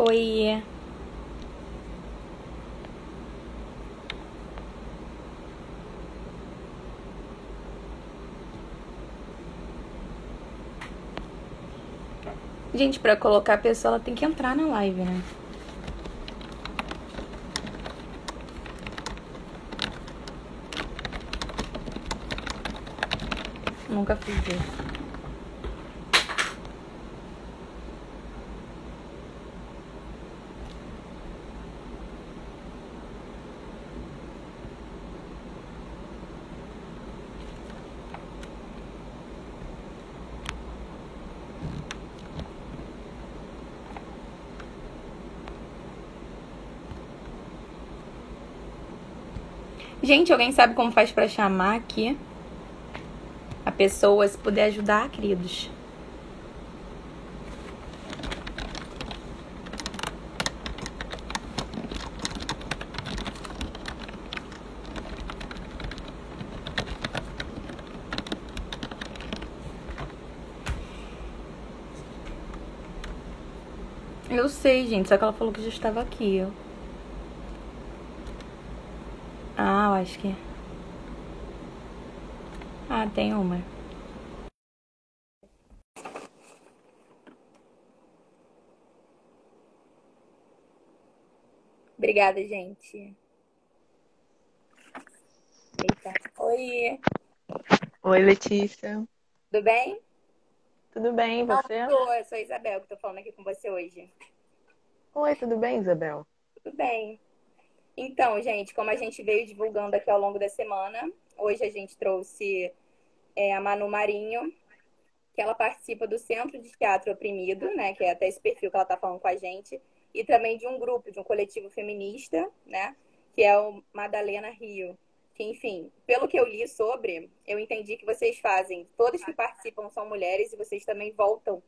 Oi. Gente, pra colocar a pessoa, ela tem que entrar na live, né? Nunca fiz isso. Gente, alguém sabe como faz pra chamar aqui a pessoa, se puder ajudar, queridos? Eu sei, gente, só que ela falou que já estava aqui. Ah, eu acho que... Ah, tem uma. Obrigada, gente. Eita. Oi, Oi, Letícia. tudo bem? Tudo bem, e Não, você? eu sou a Isabel, que tô falando aqui com você hoje. Oi, tudo bem, Isabel? Tudo bem. Então, gente, como a gente veio divulgando aqui ao longo da semana, hoje a gente trouxe a Manu Marinho, que ela participa do Centro de Teatro Oprimido, né? Que é até esse perfil que ela tá falando com a gente, e também de um grupo, de um coletivo feminista, né? Que é o Madalena Rio. Que, enfim, pelo que eu li sobre, eu entendi que vocês fazem, todas que participam são mulheres e vocês também voltam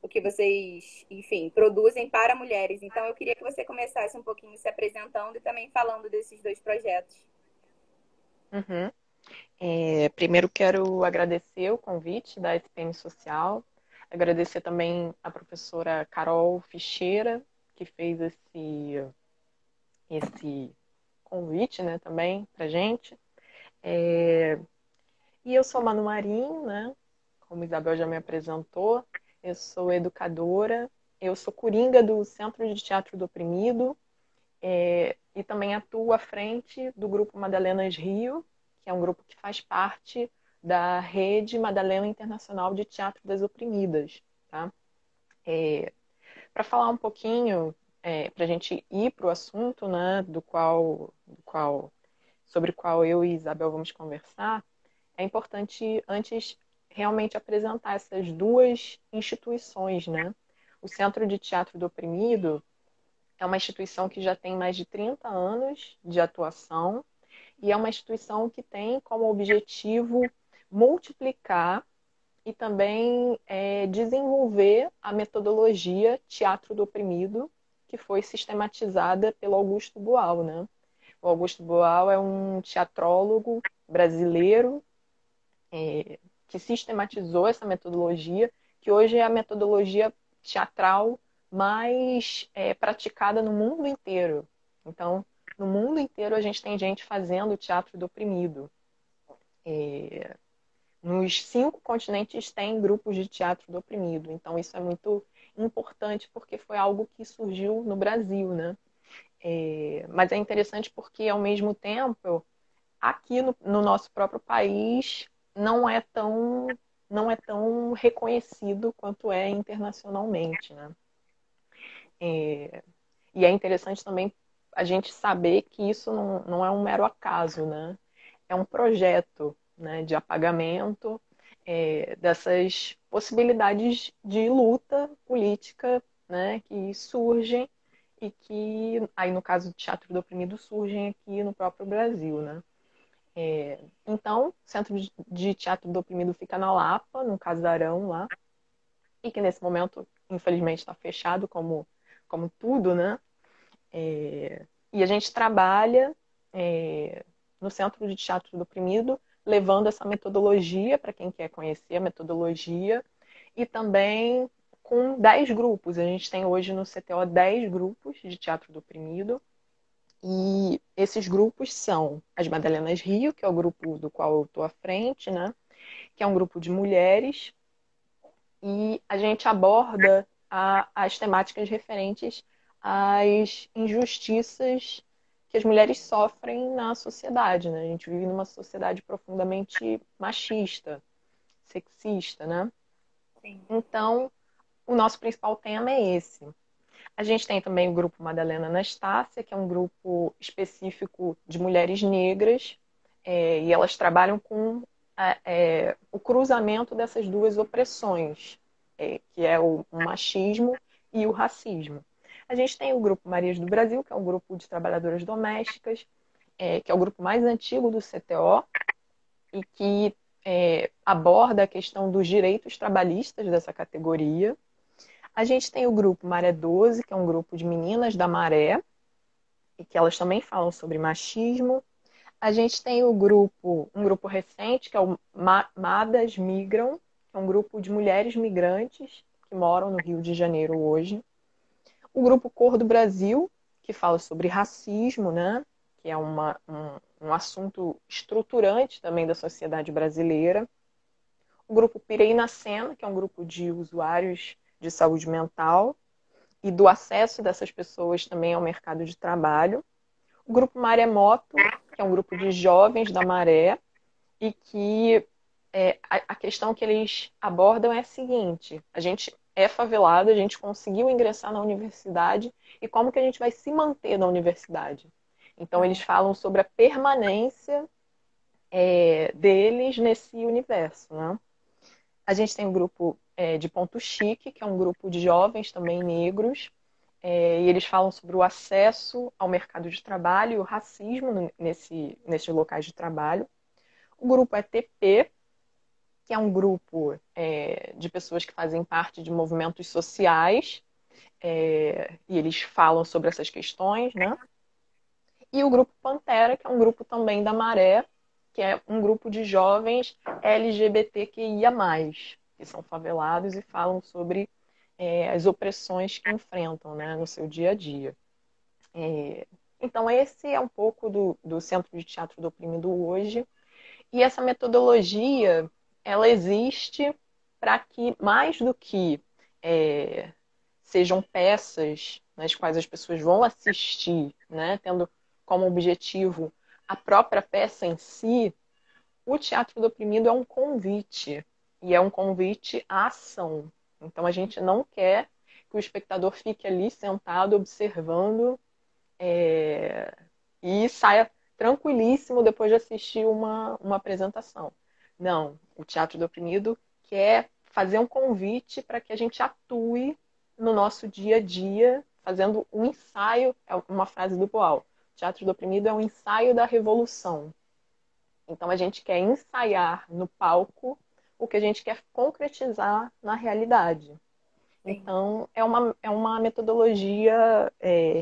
o que vocês, enfim, produzem para mulheres. Então eu queria que você começasse um pouquinho se apresentando e também falando desses dois projetos. Uhum. Primeiro quero agradecer o convite da SPM Social, agradecer também a professora Carol Ficheira, que fez esse convite, né, também pra gente. É, E eu sou Manu Marinho, né, como a Isabel já me apresentou, eu sou educadora, eu sou coringa do Centro de Teatro do Oprimido, e também atuo à frente do grupo Madalenas Rio, que é um grupo que faz parte da Rede Madalena Internacional de Teatro das Oprimidas. Tá? Para falar um pouquinho, para a gente ir para o assunto, né, sobre o qual eu e Isabel vamos conversar, é importante antes realmente apresentar essas duas instituições. Né? O Centro de Teatro do Oprimido é uma instituição que já tem mais de 30 anos de atuação e é uma instituição que tem como objetivo multiplicar e também desenvolver a metodologia Teatro do Oprimido, que foi sistematizada pelo Augusto Boal. Né? O Augusto Boal é um teatrólogo brasileiro que sistematizou essa metodologia, que hoje é a metodologia teatral mais praticada no mundo inteiro. Então, no mundo inteiro a gente tem gente fazendo teatro do oprimido. Nos 5 continentes tem grupos de teatro do oprimido. Então, isso é muito importante porque foi algo que surgiu no Brasil, né? Mas é interessante porque, ao mesmo tempo, aqui no nosso próprio país não é tão reconhecido quanto é internacionalmente, né? E é interessante também a gente saber que isso não é um mero acaso, né? É um projeto, né, de apagamento dessas possibilidades de luta política, né, que surgem e que, aí no caso do Teatro do Oprimido, surgem aqui no próprio Brasil, né? Então, o Centro de Teatro do Oprimido fica na Lapa, no Casarão lá, e que nesse momento, infelizmente, está fechado, como tudo, né? E a gente trabalha no Centro de Teatro do Oprimido, levando essa metodologia para quem quer conhecer a metodologia, e também com 10 grupos. A gente tem hoje no CTO 10 grupos de teatro do oprimido. E esses grupos são as Madalenas Rio, que é o grupo do qual eu estou à frente, né? Que é um grupo de mulheres. E a gente aborda as temáticas referentes às injustiças que as mulheres sofrem na sociedade, né? A gente vive numa sociedade profundamente machista, sexista, né? Sim. Então, o nosso principal tema é esse. A gente tem também o grupo Madalena Anastácia, que é um grupo específico de mulheres negras, e elas trabalham com o cruzamento dessas duas opressões, que é o machismo e o racismo. A gente tem o grupo Marias do Brasil, que é um grupo de trabalhadoras domésticas, que é o grupo mais antigo do CTO e que aborda a questão dos direitos trabalhistas dessa categoria. A gente tem o grupo Maré 12, que é um grupo de meninas da Maré, e que elas também falam sobre machismo. A gente tem um grupo recente, que é o Madas Migram, que é um grupo de mulheres migrantes que moram no Rio de Janeiro hoje. O grupo Cor do Brasil, que fala sobre racismo, né? Que é um assunto estruturante também da sociedade brasileira. O grupo Pirei na Cena, que é um grupo de usuários de saúde mental e do acesso dessas pessoas também ao mercado de trabalho. O grupo Maremoto, que é um grupo de jovens da Maré, e que a questão que eles abordam é a seguinte: a gente é favelado, a gente conseguiu ingressar na universidade, e como que a gente vai se manter na universidade? Então, eles falam sobre a permanência deles nesse universo, né? A gente tem o grupo de Ponto Chique, que é um grupo de jovens também negros, e eles falam sobre o acesso ao mercado de trabalho e o racismo nesses locais de trabalho. O grupo ETP, que é um grupo de pessoas que fazem parte de movimentos sociais, e eles falam sobre essas questões, né? E o grupo Pantera, que é um grupo também da Maré, que é um grupo de jovens LGBTQIA+, que são favelados e falam sobre as opressões que enfrentam, né, no seu dia a dia. Então, esse é um pouco do Centro de Teatro do Oprimido hoje. E essa metodologia, ela existe para que, mais do que sejam peças nas quais as pessoas vão assistir, né, tendo como objetivo a própria peça em si, o Teatro do Oprimido é um convite, e é um convite à ação. Então, a gente não quer que o espectador fique ali sentado observando e saia tranquilíssimo depois de assistir uma apresentação. Não, o Teatro do Oprimido quer fazer um convite para que a gente atue no nosso dia a dia, fazendo um ensaio, é uma frase do Boal. O Teatro do Oprimido é um ensaio da revolução. Então a gente quer ensaiar no palco o que a gente quer concretizar na realidade. Sim. Então, é uma metodologia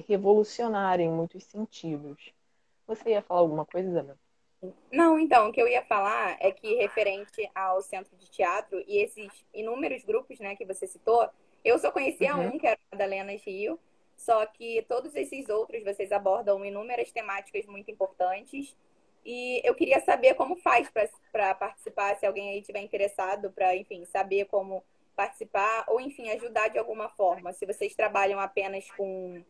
revolucionária em muitos sentidos. Você ia falar alguma coisa, Isabel? Não, então, o que eu ia falar é que referente ao centro de teatro e esses inúmeros grupos, né, que você citou, eu só conhecia Uhum. um, que era o Madalenas Rio, só que todos esses outros vocês abordam inúmeras temáticas muito importantes. E eu queria saber como faz para participar, se alguém aí tiver interessado para, enfim, saber como participar ou, enfim, ajudar de alguma forma. Se vocês trabalham apenas com,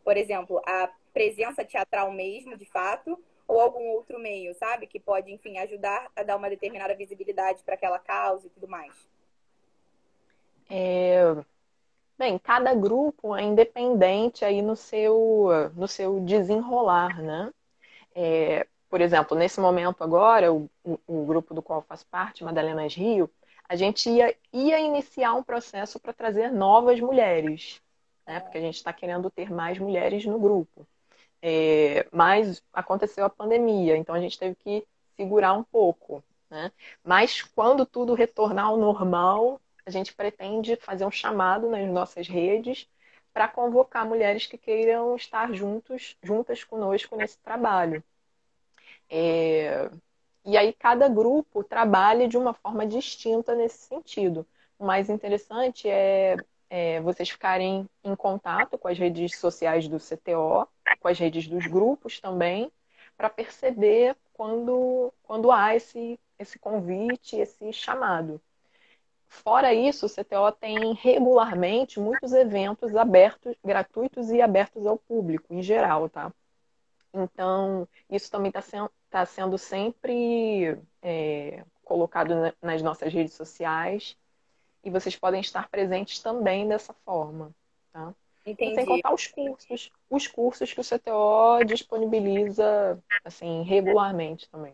por exemplo, a presença teatral mesmo, de fato, ou algum outro meio, sabe? Que pode, enfim, ajudar a dar uma determinada visibilidade para aquela causa e tudo mais. Bem, cada grupo é independente aí no seu desenrolar, né? Por exemplo, nesse momento agora, o grupo do qual eu faço parte, Madalenas Rio, a gente ia iniciar um processo para trazer novas mulheres, né? Porque a gente está querendo ter mais mulheres no grupo. Mas aconteceu a pandemia, então a gente teve que segurar um pouco, né? Mas quando tudo retornar ao normal, a gente pretende fazer um chamado nas nossas redes para convocar mulheres que queiram estar juntas conosco nesse trabalho. E aí cada grupo trabalha de uma forma distinta nesse sentido. O mais interessante é vocês ficarem em contato com as redes sociais do CTO, com as redes dos grupos também, para perceber quando há esse convite, esse chamado. Fora isso, o CTO tem regularmente muitos eventos abertos, gratuitos e abertos ao público, em geral, tá? Então, isso também tá sendo sempre colocado nas nossas redes sociais e vocês podem estar presentes também dessa forma, tá? E sem Entendi. contar os cursos que o CTO disponibiliza, assim, regularmente também.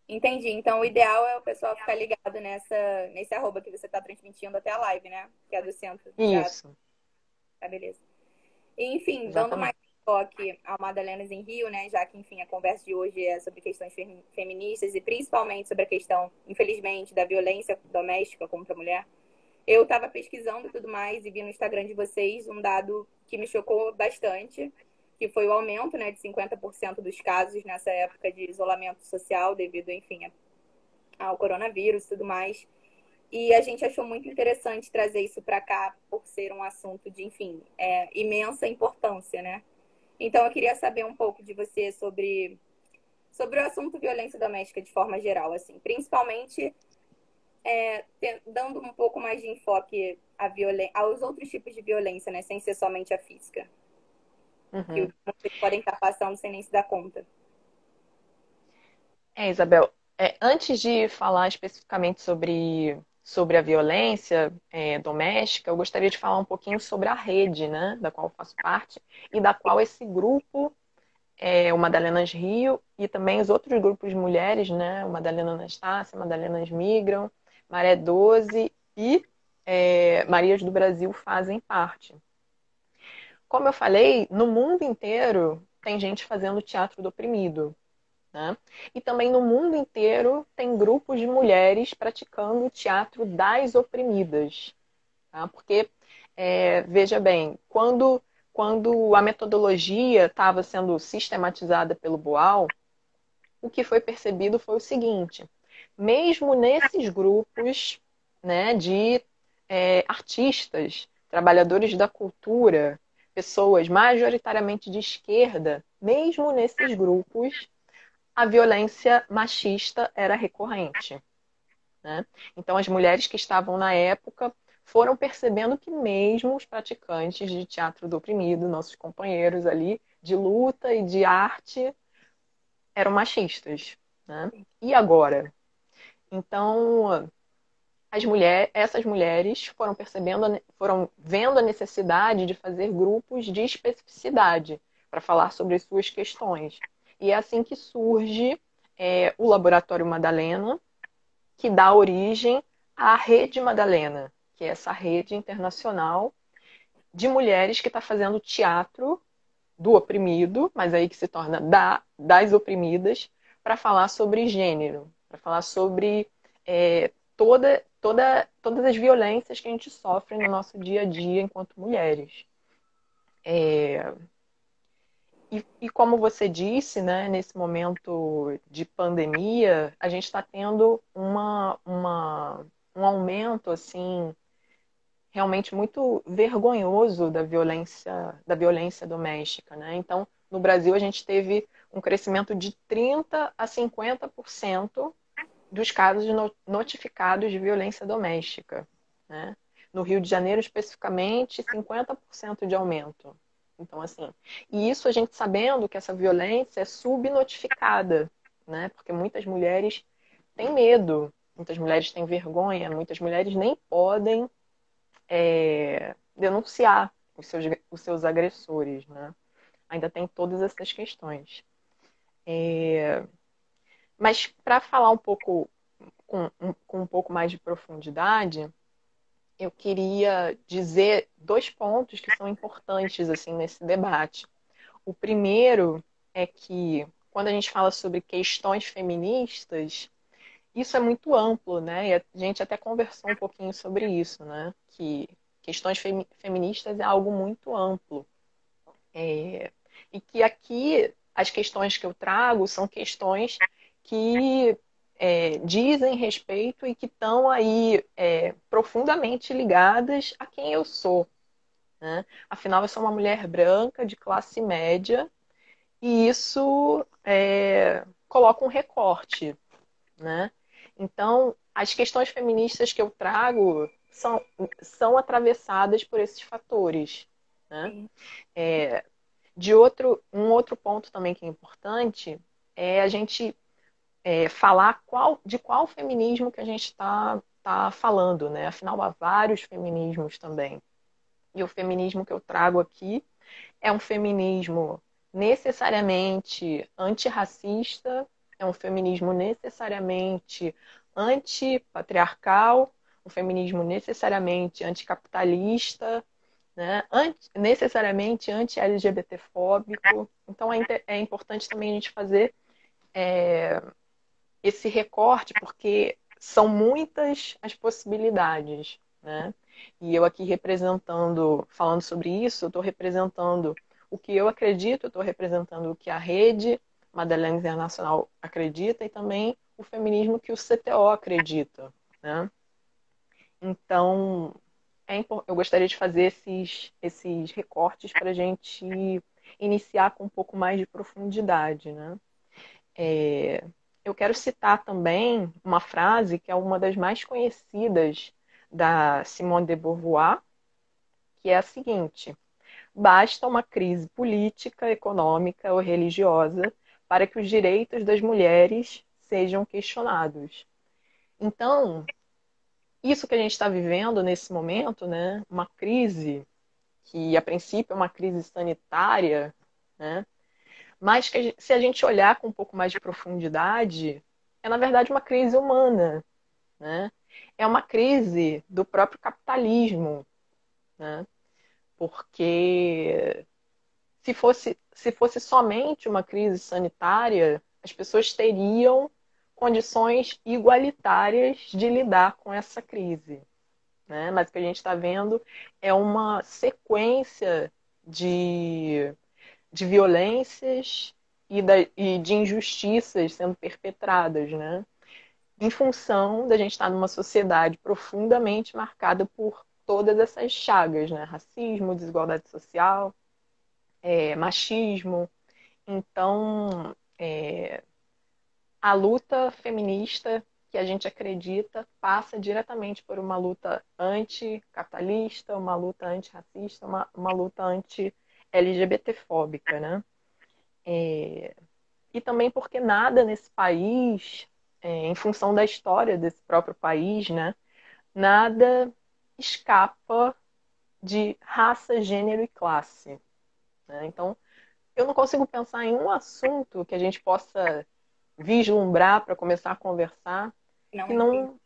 Entendi. Então, o ideal é o pessoal ficar ligado nesse arroba que você está transmitindo até a live, né? Que é do Centro de Teatro. Isso, Tá, beleza. E, enfim, dando mais exatamente. enfoque ao Madalenas em Rio, né? Já que, enfim, a conversa de hoje é sobre questões feministas e principalmente sobre a questão, infelizmente, da violência doméstica contra a mulher. Eu estava pesquisando e tudo mais e vi no Instagram de vocês um dado que me chocou bastante, que foi o aumento, né, de 50% dos casos nessa época de isolamento social devido, enfim, ao coronavírus e tudo mais. E a gente achou muito interessante trazer isso para cá por ser um assunto de, enfim, imensa importância, né? Então eu queria saber um pouco de você sobre o assunto violência doméstica de forma geral, assim, principalmente dando um pouco mais de enfoque aos outros tipos de violência, né? Sem ser somente a física, que Uhum. vocês podem estar passando sem nem se dar conta. Isabel, antes de falar especificamente sobre a violência doméstica, eu gostaria de falar um pouquinho sobre a rede, né, da qual eu faço parte e da qual esse grupo, o Madalenas Rio, e também os outros grupos de mulheres, né, o Madalena Anastácia, Madalenas Migram, Maré 12 e Marias do Brasil fazem parte. Como eu falei, no mundo inteiro tem gente fazendo teatro do oprimido. Né? E também no mundo inteiro tem grupos de mulheres praticando o teatro das oprimidas. Tá? Porque, veja bem, quando a metodologia estava sendo sistematizada pelo Boal, o que foi percebido foi o seguinte: mesmo nesses grupos, né, de artistas, trabalhadores da cultura, pessoas majoritariamente de esquerda, mesmo nesses grupos, a violência machista era recorrente. Né? Então, as mulheres que estavam na época foram percebendo que mesmo os praticantes de teatro do oprimido, nossos companheiros ali de luta e de arte, eram machistas. Né? E agora? Então, essas mulheres foram percebendo, foram vendo a necessidade de fazer grupos de especificidade para falar sobre as suas questões. E é assim que surge o Laboratório Madalena, que dá origem à Rede Madalena, que é essa rede internacional de mulheres que está fazendo teatro do oprimido, mas aí que se torna das oprimidas, para falar sobre gênero, para falar sobre todas as violências que a gente sofre no nosso dia a dia enquanto mulheres. E como você disse, né, nesse momento de pandemia, a gente está tendo um aumento assim realmente muito vergonhoso da violência doméstica, né? Então, no Brasil, a gente teve um crescimento de 30 a 50% dos casos notificados de violência doméstica, né? No Rio de Janeiro, especificamente, 50% de aumento. Então, assim, e isso a gente sabendo que essa violência é subnotificada, né? Porque muitas mulheres têm medo, muitas mulheres têm vergonha, muitas mulheres nem podem denunciar os seus agressores, né? Ainda tem todas essas questões. Mas para falar um pouco com um pouco mais de profundidade, eu queria dizer dois pontos que são importantes assim nesse debate. O primeiro é que quando a gente fala sobre questões feministas, isso é muito amplo, né? E a gente até conversou um pouquinho sobre isso, né? Que questões feministas é algo muito amplo. E que aqui as questões que eu trago são questões que dizem respeito e que estão aí profundamente ligadas a quem eu sou, né? Afinal, eu sou uma mulher branca de classe média e isso coloca um recorte, né? Então, as questões feministas que eu trago são atravessadas por esses fatores, né? Sim. Um outro ponto também que é importante é a gente falar de qual feminismo que a gente tá falando, né? Afinal, há vários feminismos também. E o feminismo que eu trago aqui é um feminismo necessariamente antirracista, é um feminismo necessariamente antipatriarcal, um feminismo necessariamente anticapitalista, né? Necessariamente anti-LGBT-fóbico. Então é importante também a gente fazer esse recorte, porque são muitas as possibilidades, né? E eu aqui falando sobre isso, eu estou representando o que eu acredito, eu estou representando o que a Rede Madalena Internacional acredita e também o feminismo que o CTO acredita, né? Então, eu gostaria de fazer esses recortes para a gente iniciar com um pouco mais de profundidade, né? Eu quero citar também uma frase que é uma das mais conhecidas da Simone de Beauvoir, que é a seguinte: basta uma crise política, econômica ou religiosa para que os direitos das mulheres sejam questionados. Então, isso que a gente está vivendo nesse momento, né, uma crise que a princípio é uma crise sanitária, né, mas que se a gente olhar com um pouco mais de profundidade, é na verdade uma crise humana, né? É uma crise do próprio capitalismo, né? Porque se fosse somente uma crise sanitária, as pessoas teriam condições igualitárias de lidar com essa crise, né? Mas o que a gente está vendo é uma sequência de violências e de injustiças sendo perpetradas, né? Em função da gente estar numa sociedade profundamente marcada por todas essas chagas, né? Racismo, desigualdade social, machismo. Então, a luta feminista que a gente acredita passa diretamente por uma luta anticapitalista, uma luta antirracista, uma luta anti-LGBT-fóbica, né? E também porque nada nesse país, em função da história desse próprio país, né, nada escapa de raça, gênero e classe, né? Então, eu não consigo pensar em um assunto que a gente possa vislumbrar para começar a conversar Não que entendi. não,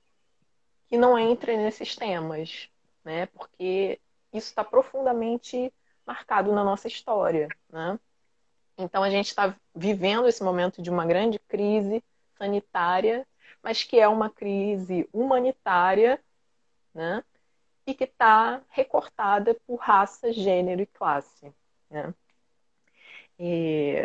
que não entre nesses temas, né? Porque isso está profundamente marcado na nossa história, né? Então, a gente está vivendo esse momento de uma grande crise sanitária, mas que é uma crise humanitária, né? E que está recortada por raça, gênero e classe, né? E,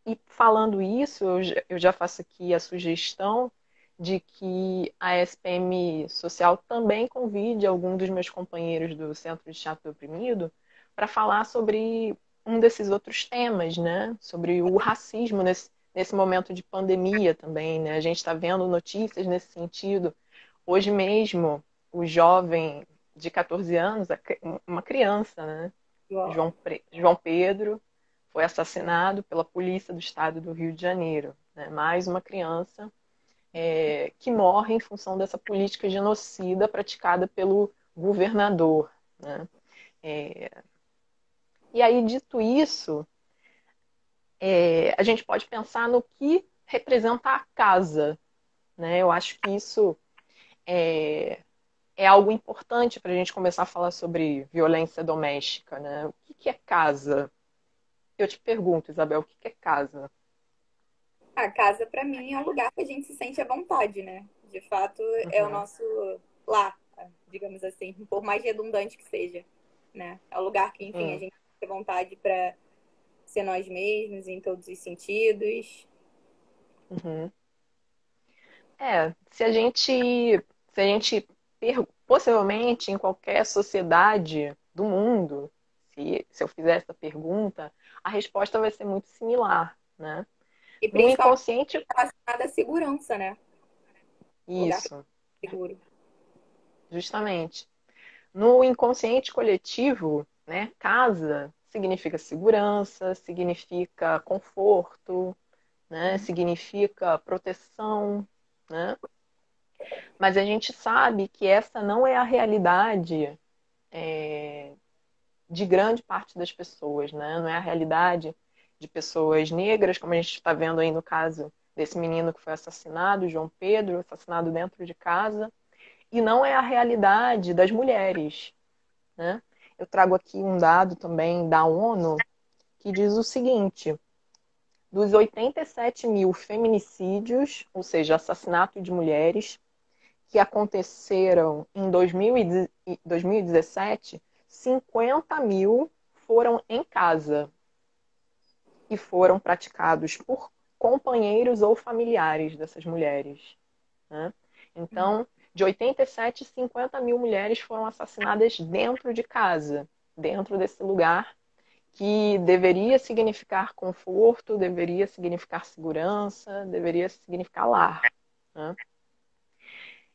e falando isso, eu já faço aqui a sugestão de que a SPM Social também convide algum dos meus companheiros do Centro de Teatro do Oprimido para falar sobre um desses outros temas, né? Sobre o racismo nesse momento de pandemia também, né? A gente está vendo notícias nesse sentido. Hoje mesmo, o jovem de 14 anos, uma criança, né? João Pedro, foi assassinado pela polícia do estado do Rio de Janeiro. Né? Mais uma criança que morre em função dessa política genocida praticada pelo governador. Né? E aí, dito isso, a gente pode pensar no que representa a casa. Né? Eu acho que isso é algo importante para a gente começar a falar sobre violência doméstica. Né? O que é casa? Eu te pergunto, Isabel, o que é casa? A casa, para mim, é um lugar que a gente se sente à vontade, né? De fato, é o Uhum, nosso lar, digamos assim, por mais redundante que seja, né? É o lugar que, enfim, a uhum. gente tem vontade para ser nós mesmos em todos os sentidos. Uhum. possivelmente em qualquer sociedade do mundo, se eu fizer essa pergunta, a resposta vai ser muito similar, né? E No principalmente inconsciente, relacionada à segurança, né? Lugar isso, seguro. justamente. No inconsciente coletivo, né, casa significa segurança, significa conforto, né, significa proteção, né? Mas a gente sabe que essa não é a realidade de grande parte das pessoas, né? Não é a realidade de pessoas negras, como a gente está vendo aí no caso desse menino que foi assassinado, João Pedro, assassinado dentro de casa, e não é a realidade das mulheres, né? Eu trago aqui um dado também da ONU que diz o seguinte: dos 87 mil feminicídios, ou seja, assassinato de mulheres, que aconteceram em 2017, 50 mil foram em casa e foram praticados por companheiros ou familiares dessas mulheres, né? Então, de 87, 50 mil mulheres foram assassinadas dentro de casa, dentro desse lugar que deveria significar conforto, deveria significar segurança, deveria significar lar, né?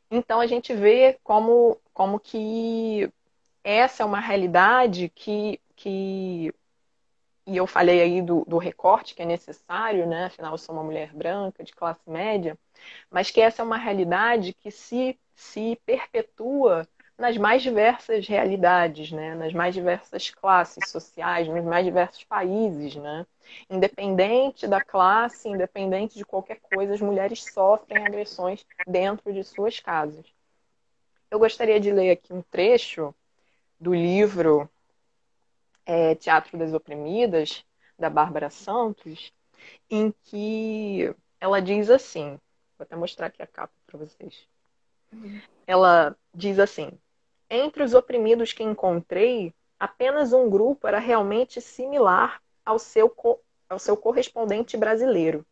Então a gente vê como que essa é uma realidade e eu falei aí do recorte que é necessário, né? Afinal, eu sou uma mulher branca, de classe média, mas que essa é uma realidade que se perpetua nas mais diversas realidades, né? Nas mais diversas classes sociais, nos mais diversos países, né? Independente da classe, independente de qualquer coisa, as mulheres sofrem agressões dentro de suas casas. Eu gostaria de ler aqui um trecho do livro Teatro das Oprimidas, da Bárbara Santos, em que ela diz assim, vou até mostrar aqui a capa para vocês. Ela diz assim: entre os oprimidos que encontrei, apenas um grupo era realmente similar ao seu correspondente brasileiro,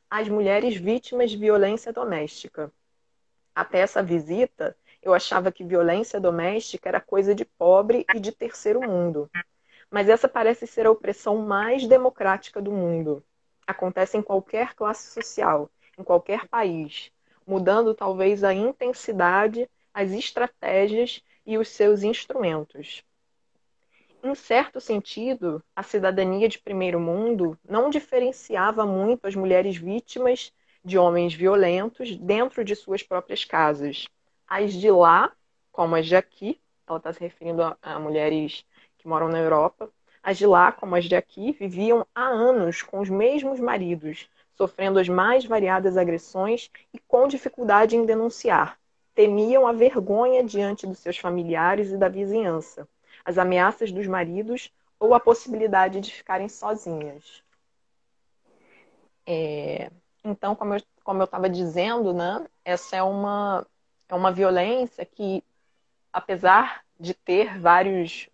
as mulheres vítimas de violência doméstica. Até essa visita, eu achava que violência doméstica era coisa de pobre e de terceiro mundo. Mas essa parece ser a opressão mais democrática do mundo. Acontece em qualquer classe social, em qualquer país, mudando talvez a intensidade, as estratégias e os seus instrumentos. Em certo sentido, a cidadania de primeiro mundo não diferenciava muito as mulheres vítimas de homens violentos dentro de suas próprias casas. As de lá, como as de aqui, ela está se referindo a mulheres que moram na Europa, as de lá, como as de aqui, viviam há anos com os mesmos maridos, sofrendo as mais variadas agressões e com dificuldade em denunciar. Temiam a vergonha diante dos seus familiares e da vizinhança, as ameaças dos maridos ou a possibilidade de ficarem sozinhas. Então, como eu estava dizendo, né, essa é uma violência que, apesar de ter vários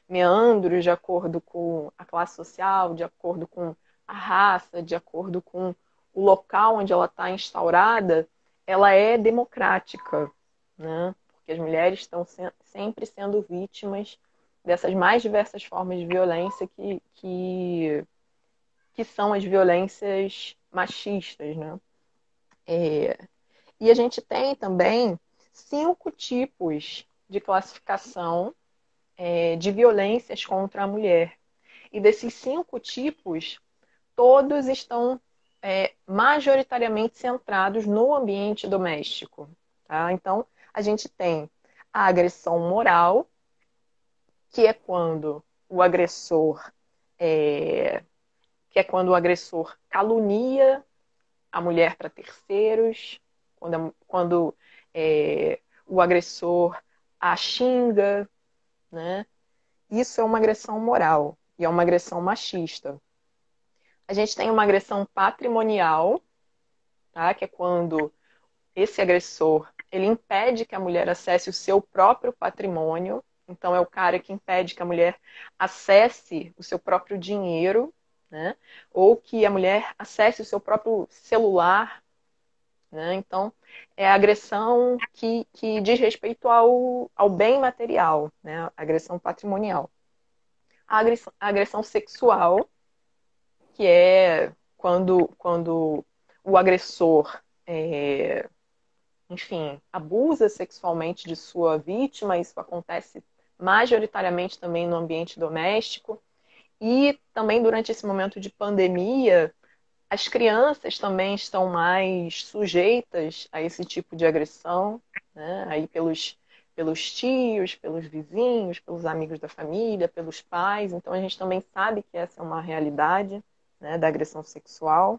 meandros de acordo com a classe social, de acordo com a raça, de acordo com o local onde ela está instaurada, ela é democrática, né? Porque as mulheres estão sempre sendo vítimas dessas mais diversas formas de violência que são as violências machistas, né? E a gente tem também 5 tipos de classificação de violências contra a mulher. E desses 5 tipos, todos estão majoritariamente centrados no ambiente doméstico. Tá? Então, a gente tem a agressão moral, que é quando o agressor calunia a mulher para terceiros, quando o agressor a xinga, né? Isso é uma agressão moral e é uma agressão machista. A gente tem uma agressão patrimonial, tá? Que é quando esse agressor ele impede que a mulher acesse o seu próprio patrimônio. Então, é o cara que impede que a mulher acesse o seu próprio dinheiro, né? Ou que a mulher acesse o seu próprio celular, né? Então, é a agressão que diz respeito ao bem material, né? A agressão patrimonial. A agressão sexual, que é quando o agressor, enfim, abusa sexualmente de sua vítima, isso acontece majoritariamente também no ambiente doméstico. E também durante esse momento de pandemia, as crianças também estão mais sujeitas a esse tipo de agressão, né? Aí pelos tios, pelos vizinhos, pelos amigos da família, pelos pais. Então a gente também sabe que essa é uma realidade, né, da agressão sexual.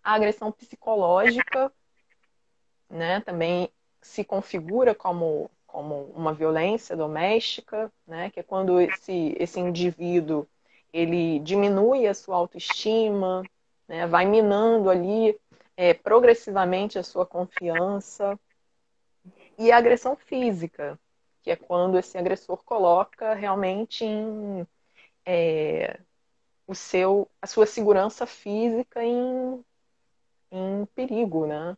A agressão psicológica, né, também se configura como uma violência doméstica, né, que é quando esse indivíduo ele diminui a sua autoestima, né, vai minando ali progressivamente a sua confiança. E a agressão física, que é quando esse agressor coloca realmente a sua segurança física em perigo, né?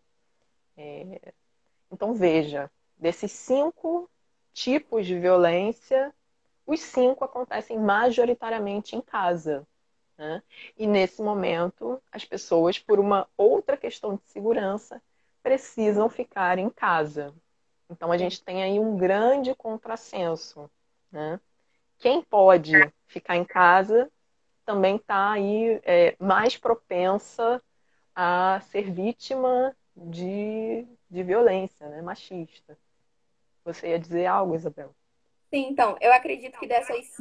Então, veja, desses 5 tipos de violência, os 5 acontecem majoritariamente em casa. Né? E nesse momento, as pessoas, por uma outra questão de segurança, precisam ficar em casa. Então, a gente tem aí um grande contrassenso. Né? Quem pode ficar em casa também está aí mais propensa a ser vítima de violência, né, machista. Você ia dizer algo, Isabel? Sim, então, eu acredito que desses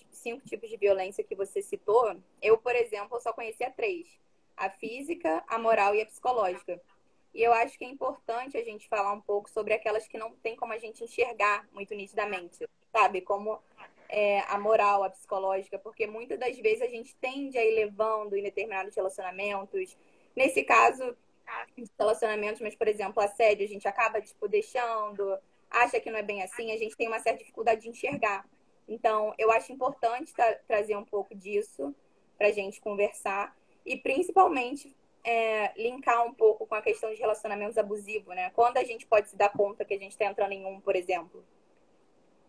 cinco tipos de violência que você citou, eu, por exemplo, só conhecia três: a física, a moral e a psicológica. E eu acho que é importante a gente falar um pouco sobre aquelas que não tem como a gente enxergar muito nitidamente, sabe? Como a moral, a psicológica, porque muitas das vezes a gente tende a ir levando em determinados relacionamentos. Nesse caso, de relacionamentos, mas, por exemplo, assédio, a gente acaba, tipo, deixando, acha que não é bem assim, a gente tem uma certa dificuldade de enxergar. Então, eu acho importante trazer um pouco disso pra gente conversar e, principalmente, linkar um pouco com a questão de relacionamentos abusivos, né? Quando a gente pode se dar conta que a gente está entrando em um, por exemplo.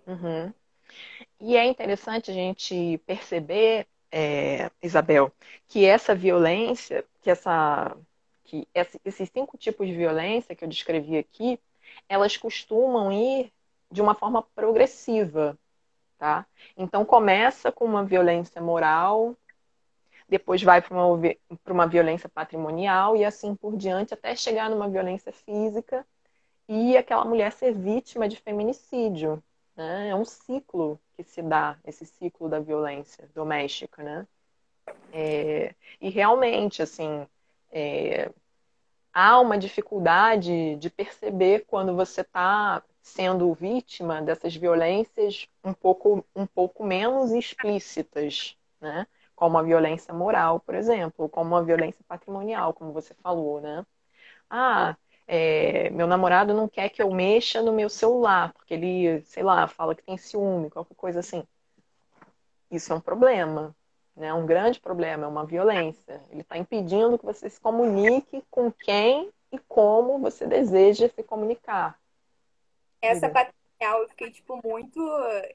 Uhum. E é interessante a gente perceber, Isabel, que essa violência, esses 5 tipos de violência que eu descrevi aqui, elas costumam ir de uma forma progressiva, tá? Então começa com uma violência moral, depois vai para uma violência patrimonial e assim por diante, até chegar numa violência física e aquela mulher ser vítima de feminicídio. Né? É um ciclo que se dá, esse ciclo da violência doméstica. Né? E realmente, assim, é, há uma dificuldade de perceber quando você está sendo vítima dessas violências um pouco menos explícitas, né? Como a violência moral, por exemplo, ou como a violência patrimonial, como você falou, né? Ah, meu namorado não quer que eu mexa no meu celular, porque ele, sei lá, fala que tem ciúme, qualquer coisa assim. Isso é um problema, né? Um grande problema, é uma violência. Ele está impedindo que você se comunique com quem e como você deseja se comunicar. Essa Diga. patrimonial eu fiquei, tipo, muito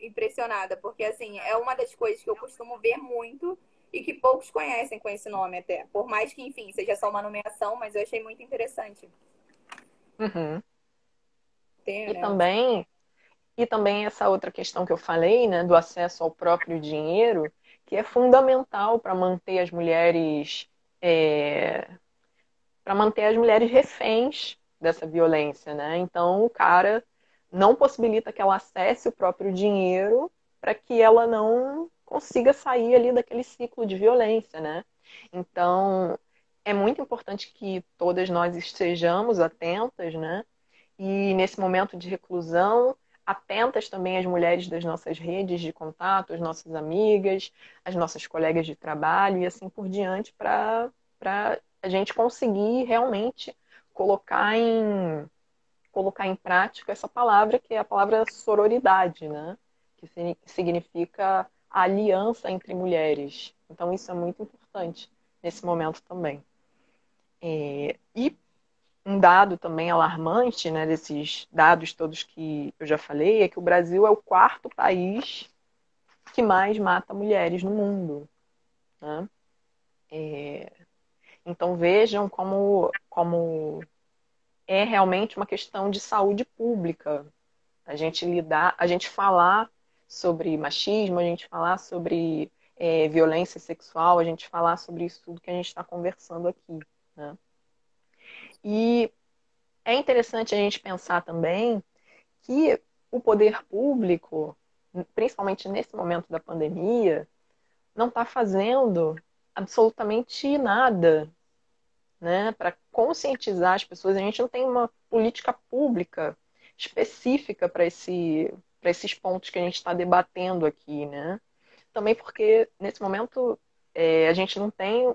impressionada, porque, assim, é uma das coisas que eu costumo ver muito e que poucos conhecem com esse nome até. Por mais que, enfim, seja só uma nomeação, mas eu achei muito interessante Uhum. ter, E né? também, e também essa outra questão que eu falei, né, do acesso ao próprio dinheiro, que é fundamental é, para manter as mulheres reféns dessa violência, né? Então o cara não possibilita que ela acesse o próprio dinheiro para que ela não consiga sair ali daquele ciclo de violência, né? Então é muito importante que todas nós estejamos atentas, né? E nesse momento de reclusão, atentas também às mulheres das nossas redes de contato, as nossas amigas, as nossas colegas de trabalho e assim por diante, para a gente conseguir realmente colocar em, colocar em prática essa palavra que é a palavra sororidade, né? Que significa a aliança entre mulheres. Então isso é muito importante nesse momento também. E um dado também alarmante, né, desses dados todos que eu já falei, é que o Brasil é o quarto país que mais mata mulheres no mundo, né? Então vejam como é realmente uma questão de saúde pública. A gente falar sobre machismo, a gente falar sobre violência sexual, a gente falar sobre isso tudo que a gente está conversando aqui, né? E é interessante a gente pensar também que o poder público, principalmente nesse momento da pandemia, não está fazendo absolutamente nada, né, para conscientizar as pessoas. A gente não tem uma política pública específica para esses pontos que a gente está debatendo aqui, né? Também porque nesse momento a gente não tem,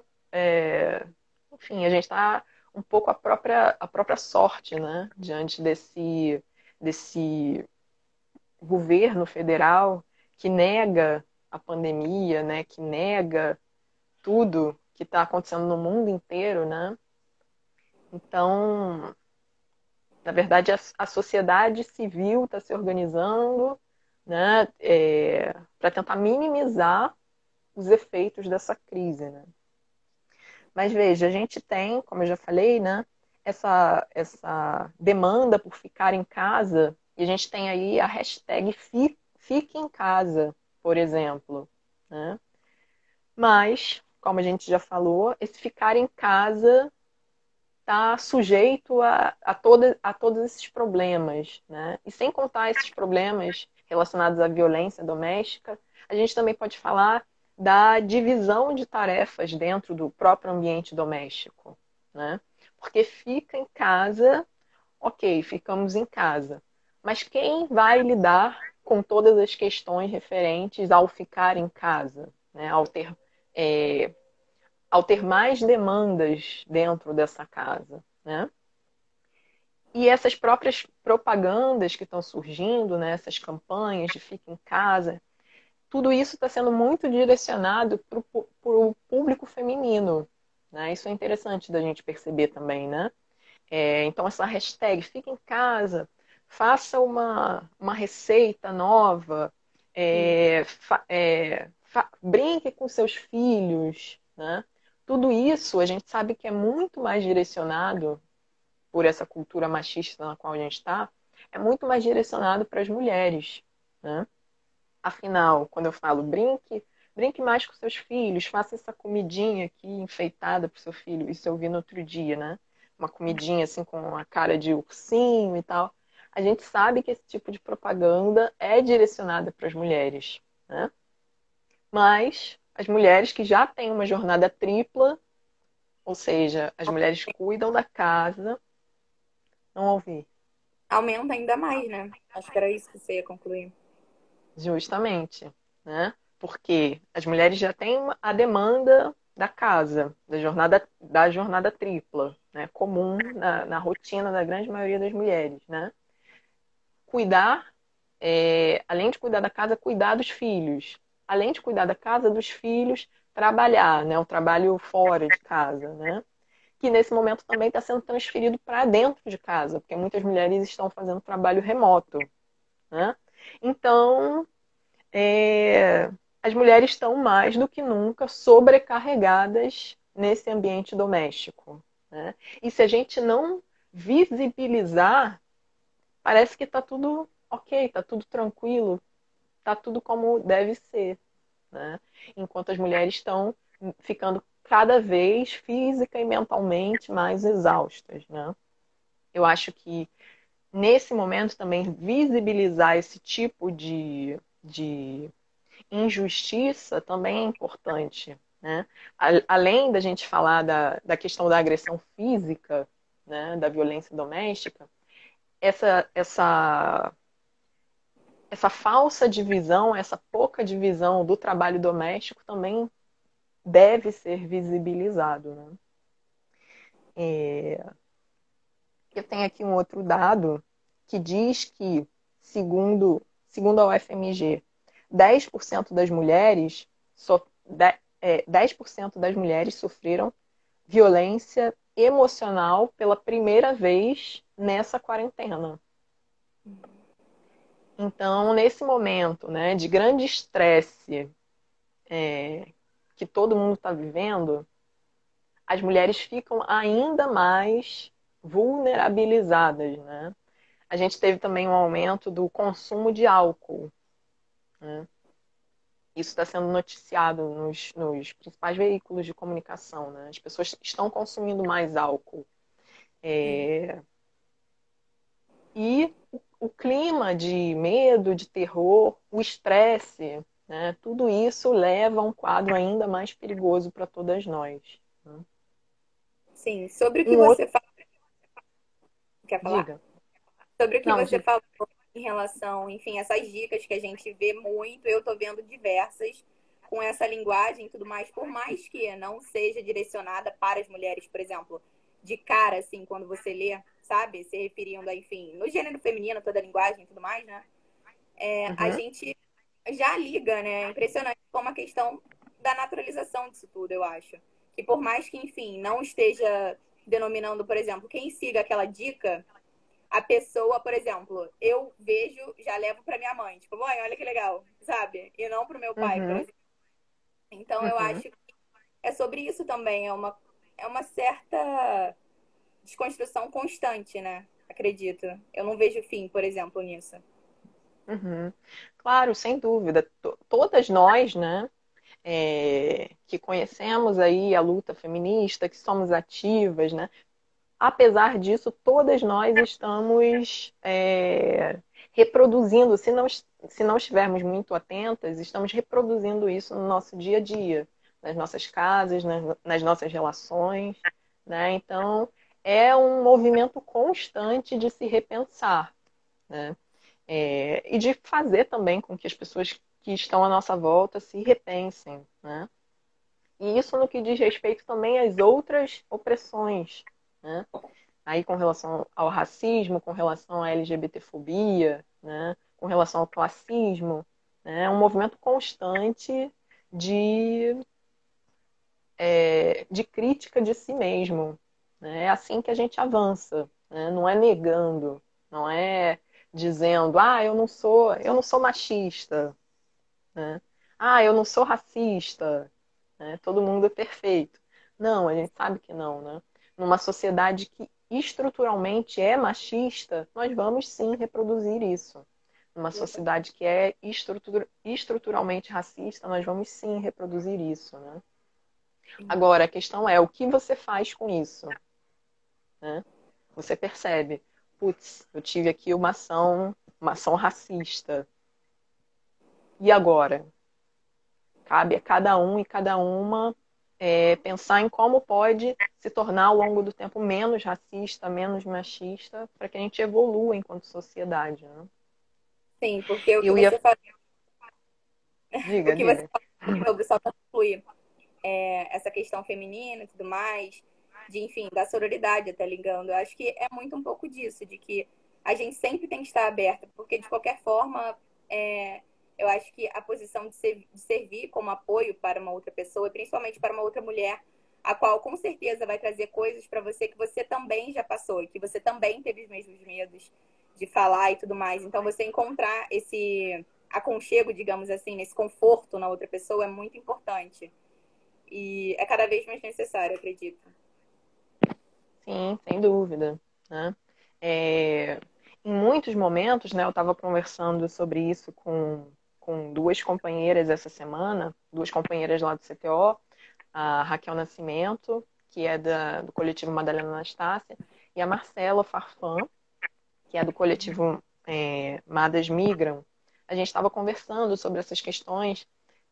enfim, a gente está um pouco a própria sorte, né, diante desse governo federal que nega a pandemia, né, que nega tudo que está acontecendo no mundo inteiro, né? Então, na verdade, a sociedade civil está se organizando, né, para tentar minimizar os efeitos dessa crise, né? Mas veja, a gente tem, como eu já falei, né, essa demanda por ficar em casa, e a gente tem aí a hashtag Fique em Casa, por exemplo, né? Mas, como a gente já falou, esse ficar em casa está sujeito a todos esses problemas, né? E sem contar esses problemas relacionados à violência doméstica, a gente também pode falar da divisão de tarefas dentro do próprio ambiente doméstico, né? Porque fica em casa, ok, ficamos em casa, mas quem vai lidar com todas as questões referentes ao ficar em casa, né? É, ao ter mais demandas dentro dessa casa, né? E essas próprias propagandas que estão surgindo, né, essas campanhas de fique em casa, tudo isso está sendo muito direcionado para o público feminino, né? Isso é interessante da gente perceber também, né? Então essa hashtag fique em casa, faça uma receita nova, brinque com seus filhos, né? Tudo isso a gente sabe que é muito mais direcionado por essa cultura machista na qual a gente está, é muito mais direcionado para as mulheres, né? Afinal, quando eu falo brinque, brinque mais com seus filhos, faça essa comidinha aqui enfeitada para o seu filho. Isso eu vi no outro dia, né? Uma comidinha assim com a cara de ursinho e tal. A gente sabe que esse tipo de propaganda é direcionada para as mulheres, né? Mas as mulheres que já têm uma jornada tripla, ou seja, as mulheres cuidam da casa, não ouvi. Aumenta ainda mais, né? Acho que era isso que você ia concluir. Justamente, né? Porque as mulheres já têm a demanda da casa, da jornada tripla, né? Comum na rotina da grande maioria das mulheres, né? Cuidar, além de cuidar da casa, cuidar dos filhos. Além de cuidar da casa, dos filhos, trabalhar, né? O trabalho fora de casa, né? Que nesse momento também está sendo transferido para dentro de casa, porque muitas mulheres estão fazendo trabalho remoto, né? Então, é, as mulheres estão mais do que nunca sobrecarregadas nesse ambiente doméstico, né? E se a gente não visibilizar, parece que está tudo ok, está tudo tranquilo, está tudo como deve ser, né? Enquanto as mulheres estão ficando cada vez física e mentalmente mais exaustas, né? Eu acho que nesse momento também visibilizar esse tipo de injustiça também é importante, né? Além da gente falar da questão da agressão física, né, da violência doméstica, essa, essa, essa falsa divisão, essa pouca divisão do trabalho doméstico também deve ser visibilizado, né? Eu tenho aqui um outro dado que diz que, segundo a UFMG, 10% das mulheres, 10% das mulheres sofreram violência emocional pela primeira vez nessa quarentena. Então, nesse momento, né, de grande estresse que todo mundo está vivendo, as mulheres ficam ainda mais vulnerabilizadas, né? A gente teve também um aumento do consumo de álcool, né? Isso está sendo noticiado nos principais veículos de comunicação, né? As pessoas estão consumindo mais álcool. E o clima de medo, de terror, o estresse, né? Tudo isso leva a um quadro ainda mais perigoso para todas nós, né? Sim, sobre o que Um outro, você fala, quer falar? diga. Sobre o que Não, você diga. falou em relação, enfim, essas dicas que a gente vê muito, eu tô vendo diversas com essa linguagem e tudo mais, por mais que não seja direcionada para as mulheres, por exemplo, de cara, assim, quando você lê, sabe? Se referindo a, enfim, no gênero feminino, toda a linguagem e tudo mais, né? A Uhum, gente já liga, né? É impressionante como a questão da naturalização disso tudo, eu acho. Que por mais que, enfim, não esteja denominando, por exemplo, quem siga aquela dica, a pessoa, por exemplo, eu vejo, já levo para minha mãe, tipo, mãe, olha que legal, sabe? E não pro meu pai, por uhum, exemplo. Então eu uhum. acho que é sobre isso também, é uma certa desconstrução constante, né? Acredito. Eu não vejo fim, por exemplo, nisso. Uhum. Claro, sem dúvida. Todas nós, né, que conhecemos aí a luta feminista, que somos ativas, né, apesar disso, todas nós estamos reproduzindo, se não estivermos muito atentas, estamos reproduzindo isso no nosso dia a dia, nas nossas casas, nas nossas relações, né? Então, é um movimento constante de se repensar, né? E de fazer também com que as pessoas que estão à nossa volta se repensem, né? E isso no que diz respeito também às outras opressões, né? Aí com relação ao racismo, com relação à LGBTfobia, né? Com relação ao classismo, né? É um movimento constante de, de crítica de si mesmo, né? É assim que a gente avança, né? Não é negando, não é dizendo, ah, eu não sou machista, né? Ah, eu não sou racista, né? Todo mundo é perfeito. Não, a gente sabe que não, né? Numa sociedade que estruturalmente é machista, nós vamos sim reproduzir isso. Numa sociedade que é estruturalmente racista, nós vamos sim reproduzir isso, né? Agora, a questão é o que você faz com isso, né? Você percebe, putz, eu tive aqui uma ação racista. E agora? Cabe a cada um e cada uma pensar em como pode se tornar ao longo do tempo menos racista, menos machista, para que a gente evolua enquanto sociedade, né? Sim, porque Eu ia. o Diga, que você diga. falou sobre só concluir essa questão feminina e tudo mais, de, enfim, da sororidade até ligando. Eu acho que é muito um pouco disso, de que a gente sempre tem que estar aberta, porque de qualquer forma, eu acho que a posição de servir como apoio para uma outra pessoa, e principalmente para uma outra mulher, a qual com certeza vai trazer coisas para você que você também já passou e que você também teve os mesmos medos de falar e tudo mais. Então, você encontrar esse aconchego, digamos assim, nesse conforto na outra pessoa é muito importante. E é cada vez mais necessário, eu acredito. Sim, sem dúvida, né? É, em muitos momentos, né, eu estava conversando sobre isso com duas companheiras essa semana, duas companheiras lá do CTO, a Raquel Nascimento, que é do coletivo Madalena Anastácia, e a Marcela Farfan, que é do coletivo Madas Migram. A gente estava conversando sobre essas questões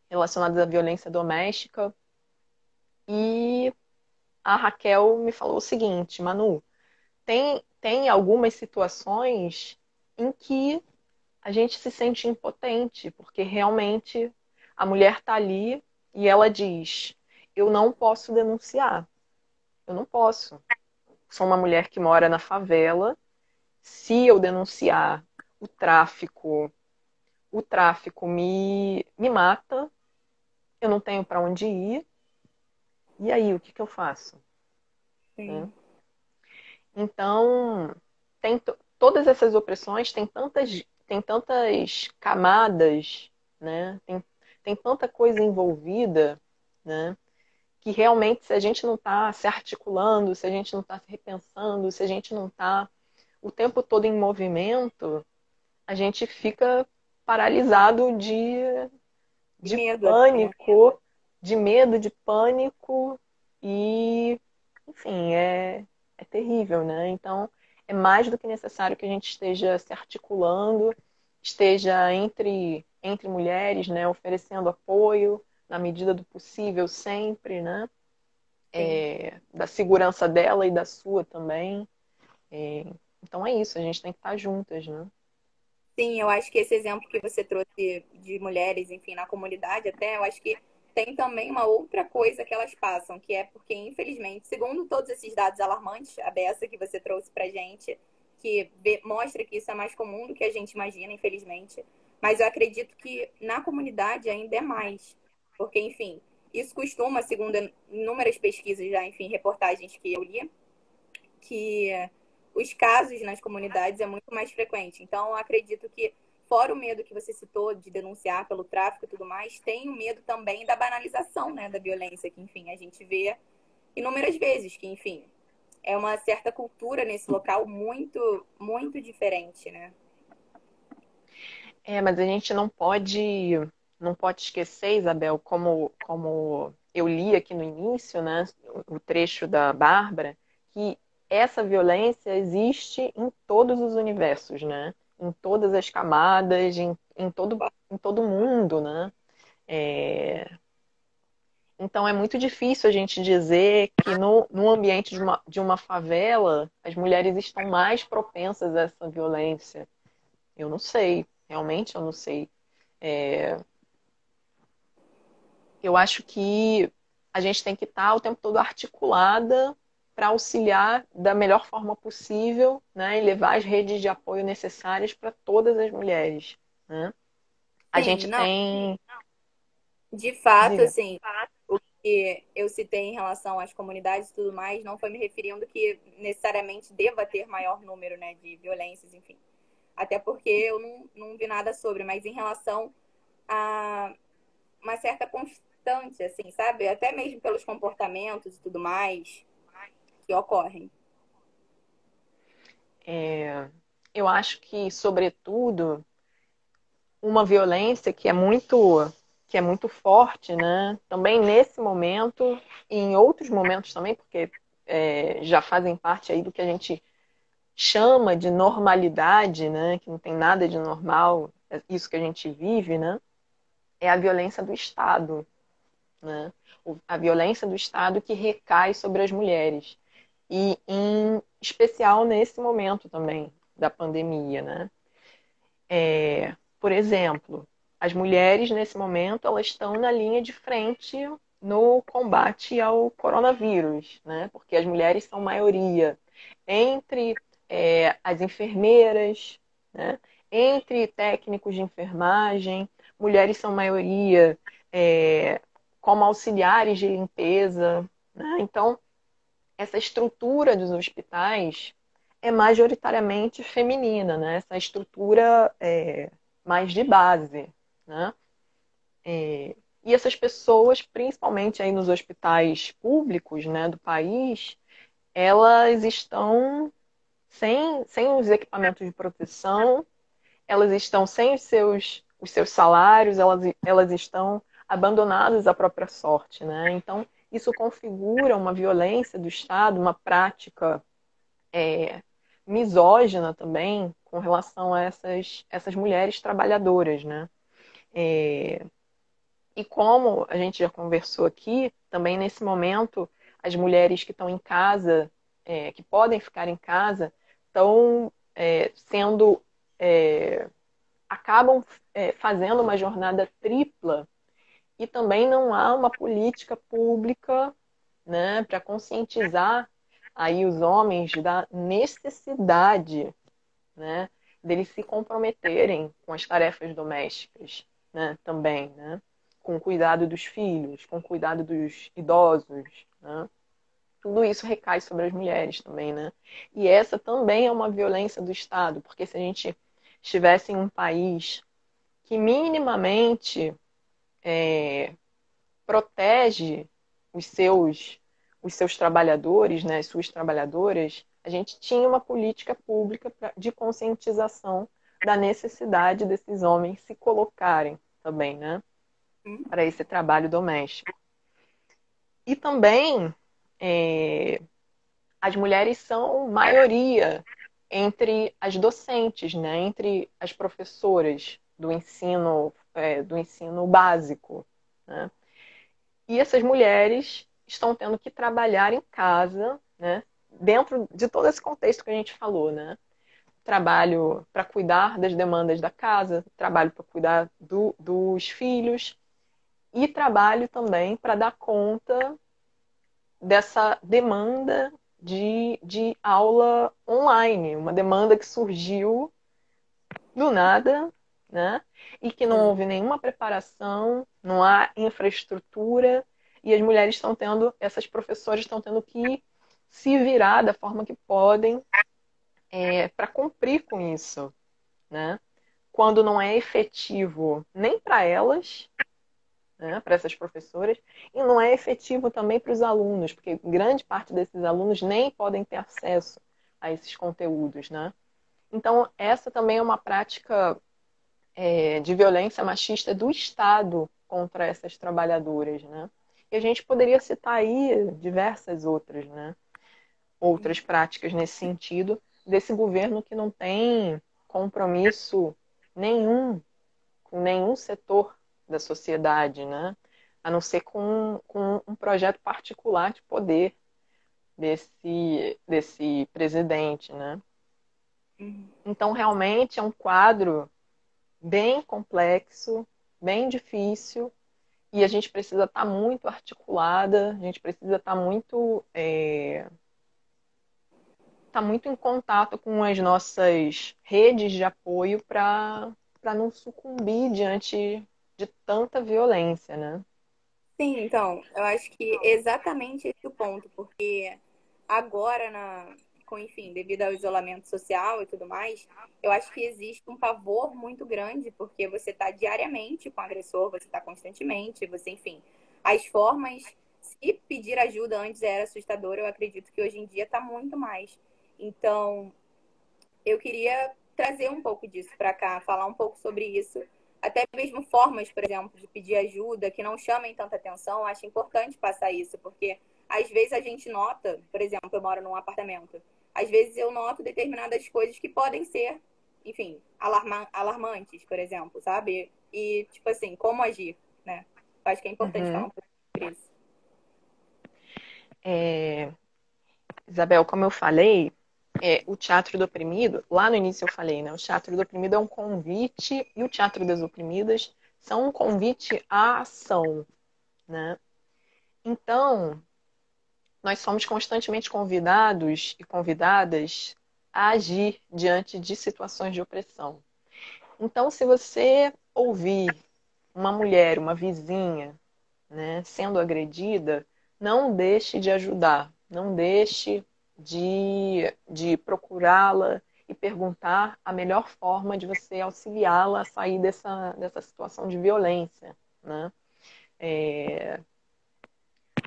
relacionadas à violência doméstica e a Raquel me falou o seguinte, Manu, tem algumas situações em que a gente se sente impotente, porque realmente a mulher está ali e ela diz: eu não posso denunciar, eu não posso. Sou uma mulher que mora na favela. Se eu denunciar o tráfico, o tráfico me mata, eu não tenho para onde ir. E aí, o que eu faço? né? Sim. Então, todas essas opressões têm tantas camadas, né? Tem tanta coisa envolvida, né? Que realmente, se a gente não está se articulando, se a gente não está se repensando, se a gente não está o tempo todo em movimento, a gente fica paralisado E de medo até, né? pânico, de medo, de pânico e, enfim, é terrível, né? Então, é mais do que necessário que a gente esteja se articulando, esteja entre mulheres, né? Oferecendo apoio na medida do possível sempre, né? Sim. Da segurança dela e da sua também. É, então é isso, a gente tem que estar juntas, né? Sim, eu acho que esse exemplo que você trouxe de mulheres, enfim, na comunidade até, eu acho que tem também uma outra coisa que elas passam, que é porque, infelizmente, segundo todos esses dados alarmantes, a Bessa que você trouxe pra gente, mostra que isso é mais comum do que a gente imagina, infelizmente. Mas eu acredito que na comunidade ainda é mais. Porque, enfim, isso costuma, segundo inúmeras pesquisas já, enfim, reportagens que eu li, que os casos nas comunidades é muito mais frequente. Então, eu acredito que, fora o medo que você citou de denunciar pelo tráfico e tudo mais, tem o medo também da banalização, né, da violência, que, enfim, a gente vê inúmeras vezes, que, enfim, é uma certa cultura nesse local muito, muito diferente, né? Mas a gente não pode esquecer, Isabel, como eu li aqui no início, né, o trecho da Bárbara, que essa violência existe em todos os universos, né? Em todas as camadas, em todo mundo, né? É, Então é muito difícil a gente dizer que no ambiente de uma favela as mulheres estão mais propensas a essa violência. Eu não sei, realmente eu não sei. É, eu acho que a gente tem que estar o tempo todo articulada para auxiliar da melhor forma possível, né, e levar as redes de apoio necessárias para todas as mulheres, né? A Sim, gente não, tem, de fato, diga, assim, o que eu citei em relação às comunidades e tudo mais, não foi me referindo que necessariamente deva ter maior número, né, de violências, enfim. Até porque eu não vi nada sobre, mas em relação a uma certa constante, assim, sabe? Até mesmo pelos comportamentos e tudo mais que ocorrem. eu acho que, sobretudo, uma violência que é muito forte, né? Também nesse momento e em outros momentos também, porque já fazem parte aí do que a gente chama de normalidade, né? Que não tem nada de normal, é isso que a gente vive, né? É a violência do Estado, né? A violência do Estado que recai sobre as mulheres e em especial nesse momento também da pandemia, né? Por exemplo, as mulheres nesse momento elas estão na linha de frente no combate ao coronavírus, né? Porque as mulheres são maioria entre as enfermeiras, né? Entre técnicos de enfermagem, mulheres são maioria como auxiliares de limpeza, né? Então, essa estrutura dos hospitais é majoritariamente feminina, né? Essa estrutura mais de base, né? E essas pessoas, principalmente aí nos hospitais públicos, né, do país, elas estão sem os equipamentos de proteção, elas estão sem os seus salários, elas estão abandonadas à própria sorte, né? Então, isso configura uma violência do Estado, uma prática misógina também com relação a essas mulheres trabalhadoras, né? E como a gente já conversou aqui, também nesse momento, as mulheres que estão em casa, que podem ficar em casa, estão sendo, acabam fazendo uma jornada tripla e também não há uma política pública, né, para conscientizar aí os homens da necessidade, né, deles se comprometerem com as tarefas domésticas, né, também, né, com o cuidado dos filhos, com o cuidado dos idosos, né. tudo isso recai sobre as mulheres também, né? E essa também é uma violência do Estado, porque se a gente estivesse em um país que minimamente protege os seus, os seus trabalhadores, né, as suas trabalhadoras, a gente tinha uma política pública de conscientização da necessidade desses homens se colocarem também, né, Hum. para esse trabalho doméstico. E também é, as mulheres são maioria entre as docentes, né, entre as professoras do ensino básico, né? E essas mulheres estão tendo que trabalhar em casa, né? Dentro de todo esse contexto que a gente falou, né? Trabalho para cuidar das demandas da casa, trabalho para cuidar dos filhos e trabalho também para dar conta dessa demanda de aula online, uma demanda que surgiu do nada, né? E que não houve nenhuma preparação, não há infraestrutura, e as mulheres estão tendo, essas professoras estão tendo que se virar da forma que podem para cumprir com isso, né? Quando não é efetivo nem para elas, né, para essas professoras, e não é efetivo também para os alunos, porque grande parte desses alunos nem podem ter acesso a esses conteúdos, né? Então, essa também é uma prática de violência machista do Estado contra essas trabalhadoras, né? E a gente poderia citar aí diversas outras, né? Outras práticas nesse sentido, desse governo que não tem compromisso nenhum com nenhum setor da sociedade, né? A não ser com um projeto particular de poder desse presidente, né? Uhum. Então, realmente é um quadro bem complexo, bem difícil, e a gente precisa estar muito articulada, a gente precisa estar muito em contato com as nossas redes de apoio para não sucumbir diante de tanta violência, né? Sim, então, eu acho que exatamente esse é o ponto, porque agora, enfim, devido ao isolamento social e tudo mais, eu acho que existe um pavor muito grande, porque você está diariamente com o agressor, você está constantemente, você, enfim, as formas, se pedir ajuda antes era assustador, eu acredito que hoje em dia está muito mais. Então, eu queria trazer um pouco disso para cá, falar um pouco sobre isso. Até mesmo formas, por exemplo, de pedir ajuda que não chamem tanta atenção. Eu acho importante passar isso, porque às vezes a gente nota, por exemplo, eu moro num apartamento, às vezes eu noto determinadas coisas que podem ser, enfim, alarmantes, por exemplo, sabe? E, tipo assim, como agir, né? Eu acho que é importante falar Uhum. um pouco sobre isso. Isabel, como eu falei, o teatro do oprimido, lá no início eu falei, né? O teatro do oprimido é um convite e o teatro das oprimidas são um convite à ação, né? Então, nós somos constantemente convidados e convidadas a agir diante de situações de opressão. Então, se você ouvir uma mulher, uma vizinha, né, sendo agredida, não deixe de ajudar, não deixe de procurá-la e perguntar a melhor forma de você auxiliá-la a sair dessa situação de violência, né?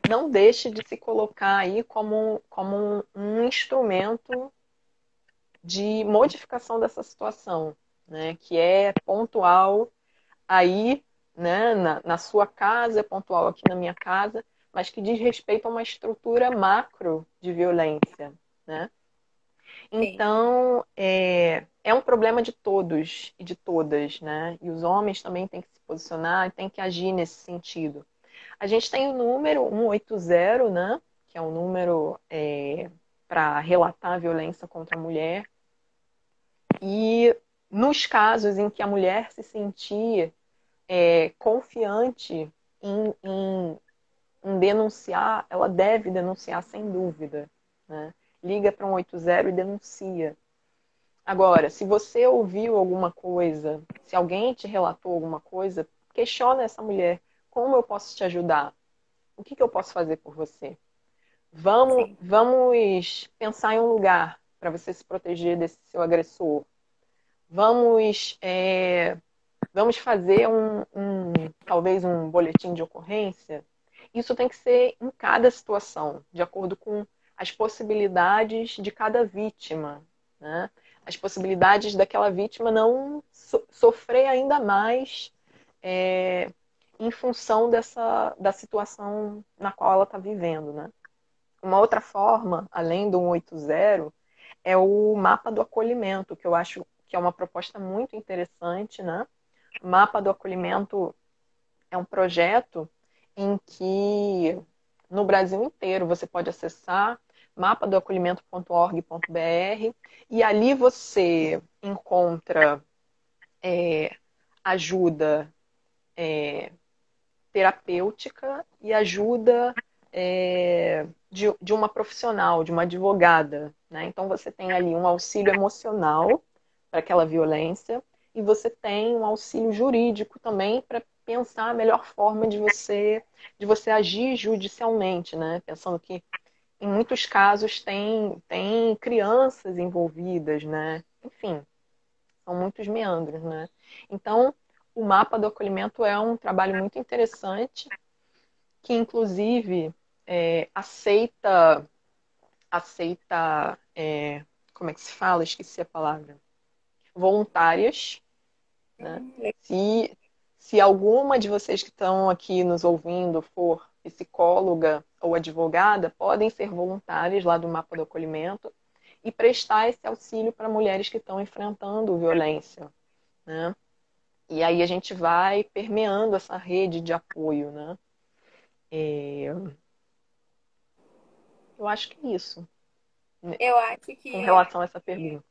Não deixe de se colocar aí como um instrumento de modificação dessa situação, né? Que é pontual aí, né, na sua casa, é pontual aqui na minha casa, mas que diz respeito a uma estrutura macro de violência, né? Sim, Então, é um problema de todos e de todas, né? E os homens também têm que se posicionar e têm que agir nesse sentido. A gente tem o número 180, né? Que é um número para relatar a violência contra a mulher. E nos casos em que a mulher se sentir confiante em denunciar, ela deve denunciar sem dúvida, né? Liga para 180 e denuncia. Agora, se você ouviu alguma coisa, se alguém te relatou alguma coisa, questiona essa mulher. Como eu posso te ajudar? O que eu posso fazer por você? Sim. Vamos pensar em um lugar para você se proteger desse seu agressor. Vamos, vamos fazer talvez um boletim de ocorrência. Isso tem que ser em cada situação, de acordo com as possibilidades de cada vítima, né? As possibilidades daquela vítima não sofrer ainda mais é, em função da situação na qual ela está vivendo, né? Uma outra forma, além do 180, é o mapa do acolhimento, que eu acho que é uma proposta muito interessante, né? O mapa do acolhimento é um projeto em que no Brasil inteiro você pode acessar mapadoacolhimento.org.br e ali você encontra ajuda terapêutica e ajuda de uma profissional, de uma advogada. Né? Então você tem ali um auxílio emocional para aquela violência e você tem um auxílio jurídico também para pensar a melhor forma de você agir judicialmente, né? Pensando que em muitos casos tem crianças envolvidas, né? Enfim, são muitos meandros, né? Então, o mapa do acolhimento é um trabalho muito interessante que inclusive aceita como é que se fala? Esqueci a palavra. Voluntárias, né? Legal. Se alguma de vocês que estão aqui nos ouvindo for psicóloga ou advogada, podem ser voluntárias lá do Mapa do Acolhimento e prestar esse auxílio para mulheres que estão enfrentando violência, né? E aí a gente vai permeando essa rede de apoio, né? Eu acho que é isso, né, Eu acho com que relação a essa pergunta.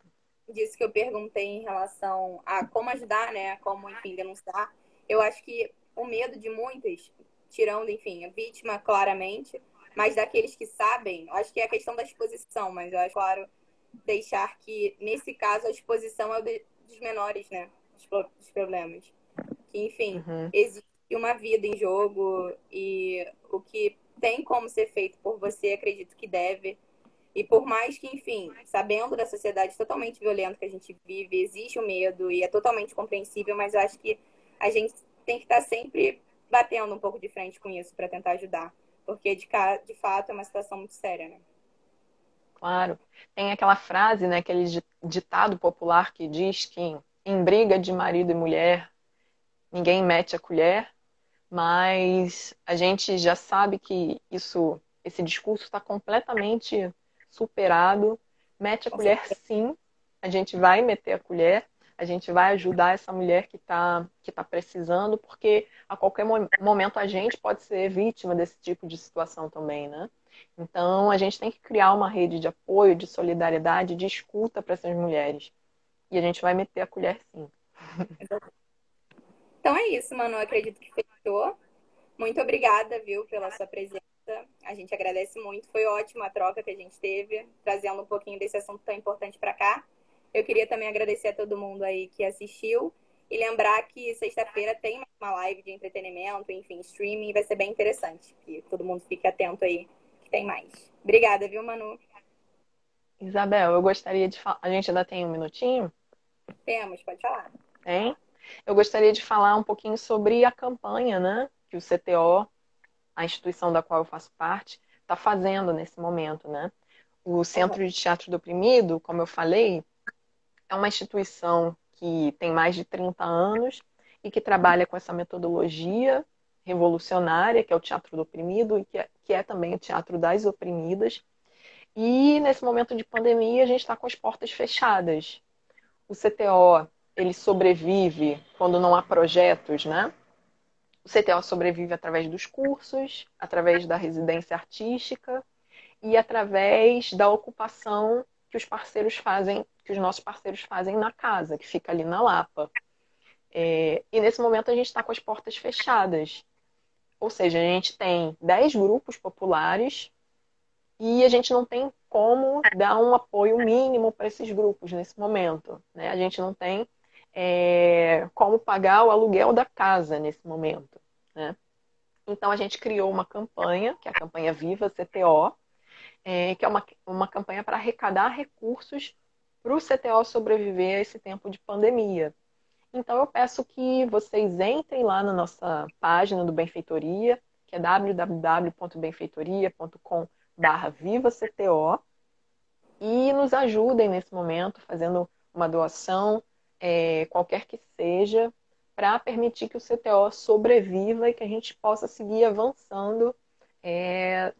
disso que eu perguntei em relação a como ajudar, né? Como, enfim, denunciar. Eu acho que o medo de muitas, tirando, enfim, a vítima claramente, mas daqueles que sabem, eu acho que é a questão da exposição, mas eu acho, claro, deixar que, nesse caso, a exposição é o dos menores, né? Dos problemas. Que, enfim, Uhum. existe uma vida em jogo e o que tem como ser feito por você, acredito que deve. E por mais que, enfim, sabendo da sociedade totalmente violenta que a gente vive, existe o medo e é totalmente compreensível, mas eu acho que a gente tem que estar sempre batendo um pouco de frente com isso para tentar ajudar. Porque, de fato, é uma situação muito séria, né? Claro. Tem aquela frase, né, aquele ditado popular que diz que em briga de marido e mulher ninguém mete a colher, mas a gente já sabe que esse discurso está completamente superado. Mete a Com colher, certeza. sim. A gente vai meter a colher. A gente vai ajudar essa mulher que tá precisando, porque a qualquer momento a gente pode ser vítima desse tipo de situação também, né? Então a gente tem que criar uma rede de apoio, de solidariedade, de escuta para essas mulheres. E a gente vai meter a colher, sim. Então é isso, mano. Eu acredito que fechou. Muito obrigada, viu, pela sua presença. A gente agradece muito. Foi ótima a troca que a gente teve, trazendo um pouquinho desse assunto tão importante para cá. Eu queria também agradecer a todo mundo aí que assistiu e lembrar que sexta-feira tem uma live de entretenimento, enfim, streaming, vai ser bem interessante. Que todo mundo fique atento aí, que tem mais. Obrigada, viu, Manu? Isabel, eu gostaria de falar. A gente ainda tem um minutinho? Temos, pode falar. Hein? Eu gostaria de falar um pouquinho sobre a campanha, né, que o CTO, a instituição da qual eu faço parte, está fazendo nesse momento, né? O Uhum. Centro de Teatro do Oprimido, como eu falei, é uma instituição que tem mais de 30 anos e que trabalha com essa metodologia revolucionária, que é o teatro do oprimido e que é também o teatro das oprimidas. E nesse momento de pandemia, a gente está com as portas fechadas. O CTO, ele sobrevive quando não há projetos, né? O CTO sobrevive através dos cursos, através da residência artística e através da ocupação que os parceiros fazem, que os nossos parceiros fazem na casa, que fica ali na Lapa. E nesse momento a gente está com as portas fechadas. Ou seja, a gente tem 10 grupos populares e a gente não tem como dar um apoio mínimo para esses grupos nesse momento. Né? A gente não tem como pagar o aluguel da casa nesse momento. Né? Então a gente criou uma campanha, que é a campanha Viva CTO, que é uma campanha para arrecadar recursos para o CTO sobreviver a esse tempo de pandemia. Então, eu peço que vocês entrem lá na nossa página do Benfeitoria, que é www.benfeitoria.com/vivacto, e nos ajudem nesse momento, fazendo uma doação, qualquer que seja, para permitir que o CTO sobreviva e que a gente possa seguir avançando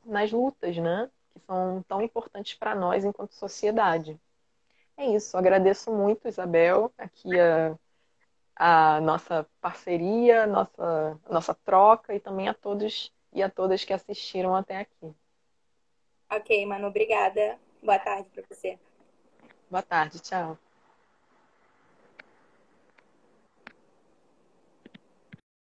nas lutas, né? Que são tão importantes para nós enquanto sociedade. É isso, agradeço muito, Isabel, aqui a nossa parceria, a nossa troca e também a todos e a todas que assistiram até aqui. Ok, Manu, obrigada. Boa tarde para você. Boa tarde, tchau.